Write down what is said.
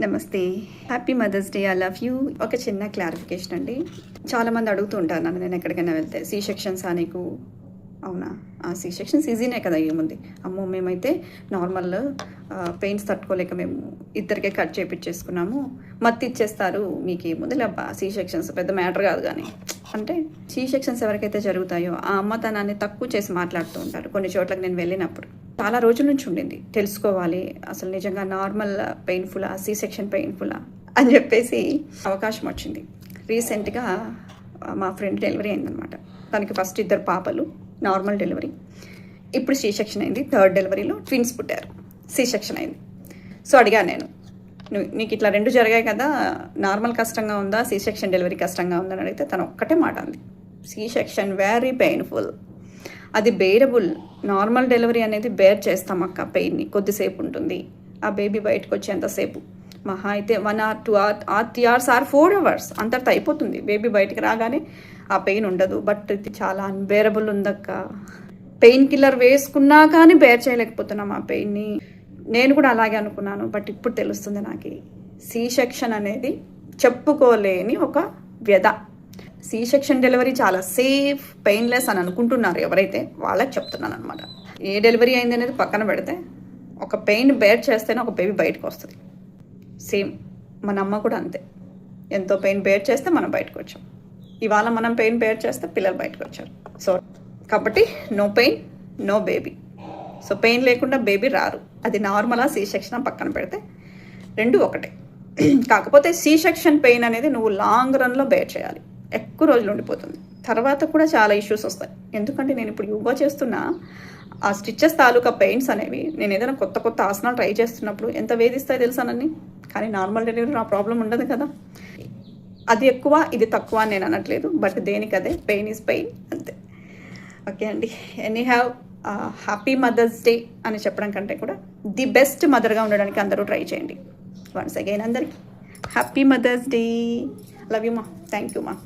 నమస్తే, happy mother's day, I love you. ఒక చిన్న క్లారిఫికేషన్ అండి. చాలామంది అడుగుతూ ఉంటారు నన్ను, నేను ఎక్కడికైనా వెళ్తే సి సెక్షన్సా నీకు? అవునా, ఆ సి సెక్షన్స్ ఈజీనే కదా ఏముంది. అమ్మో మేమైతే నార్మల్ పెయిన్స్ తట్టుకోలేక మేము ఇద్దరికే కట్ చేయించేసుకున్నాము, మత్తి ఇచ్చేస్తారు, మీకు ఏముంది లేబ్బా సి సెక్షన్స్ పెద్ద మ్యాటర్ కాదు. కానీ అంటే సి సెక్షన్స్ ఎవరికైతే జరుగుతాయో ఆ అమ్మతనాన్ని తక్కువ చేసి మాట్లాడుతూ ఉంటారు. కొన్ని చోట్లకి నేను వెళ్ళినప్పుడు చాలా రోజుల నుంచి ఉండింది తెలుసుకోవాలి అసలు నిజంగా నార్మల్ పెయిన్ఫుల్లా సి సెక్షన్ పెయిన్ఫుల్లా అని చెప్పేసి అవకాశం వచ్చింది. రీసెంట్గా మా ఫ్రెండ్ డెలివరీ అయిందనమాట. తనకి ఫస్ట్ 2 పాపలు, నార్మల్ డెలివరీ. ఇప్పుడు సి సెక్షన్ అయింది. 3rd డెలివరీలో ట్విన్స్ పుట్టారు, సి సెక్షన్ అయింది. సో అడిగాను నేను, నీకు ఇట్లా 2 జరిగాయి కదా, నార్మల్ కష్టంగా ఉందా సి సెక్షన్ డెలివరీ కష్టంగా ఉందని అడిగితే తను ఒక్కటే మాట అంది, సి సెక్షన్ వెరీ పెయిన్ఫుల్, అది బేరబుల్. నార్మల్ డెలివరీ అనేది బేర్ చేస్తాం అక్క, పెయిన్ని కొద్దిసేపు ఉంటుంది. ఆ బేబీ బయటకు వచ్చేంతసేపు మహా అయితే 1 hour 2 hours or 3 hours or 4 hours అంతటితో అయిపోతుంది. బేబీ బయటికి రాగానే ఆ పెయిన్ ఉండదు. బట్ ఇది చాలా అన్బేరబుల్ ఉందక్క. పెయిన్ కిల్లర్ వేసుకున్నా కానీ బేర్ చేయలేకపోతున్నాం ఆ పెయిన్ని. నేను కూడా అలాగే అనుకున్నాను, బట్ ఇప్పుడు తెలుస్తుంది నాకు సి సెక్షన్ అనేది చెప్పుకోలేని ఒక వ్యధ. సి సెక్షన్ డెలివరీ చాలా సేఫ్, పెయిన్లెస్ అని అనుకుంటున్నారు ఎవరైతే, వాళ్ళకి చెప్తున్నాను అనమాట. ఏ డెలివరీ అయింది అనేది పక్కన పెడితే ఒక పెయిన్ బేర్ చేస్తేనే ఒక బేబీ బయటకు వస్తుంది. సేమ్ మన అమ్మ కూడా అంతే, ఎంతో పెయిన్ బేర్ చేస్తే మనం బయటకు వచ్చాం. ఇవాళ మనం పెయిన్ బేర్ చేస్తే పిల్లలు బయటకు వచ్చారు. సో కాబట్టి no pain no baby. So pain లేకుండా బేబీ రారు. అది నార్మలా సి సెక్షన్ పక్కన పెడితే 2 ఒకటే. కాకపోతే సి సెక్షన్ పెయిన్ అనేది నువ్వు లాంగ్ రన్లో బేర్ చేయాలి, ఎక్కువ రోజులు ఉండిపోతుంది. తర్వాత కూడా చాలా ఇష్యూస్ వస్తాయి. ఎందుకంటే నేను ఇప్పుడు యోగా చేస్తున్నా, ఆ స్టిచెస్ తాలూకా పెయిన్స్ అనేవి నేను ఏదైనా కొత్త కొత్త ఆసనాలు ట్రై చేస్తున్నప్పుడు ఎంత వేధిస్తాయో తెలుసానని. కానీ నార్మల్ డెలివరీ నా ప్రాబ్లం ఉండదు కదా. అది ఎక్కువ ఇది తక్కువ అని నేను అనట్లేదు, బట్ దేనికి అదే, పెయిన్ ఈజ్ పెయిన్ అంతే. ఓకే అండి, any have happy mother's day అని చెప్పడం కంటే కూడా ది బెస్ట్ మదర్గా ఉండడానికి అందరూ ట్రై చేయండి. వన్స్ అగైన్ అందరికీ happy mother's day. Love you మా, థ్యాంక్ యూ మా.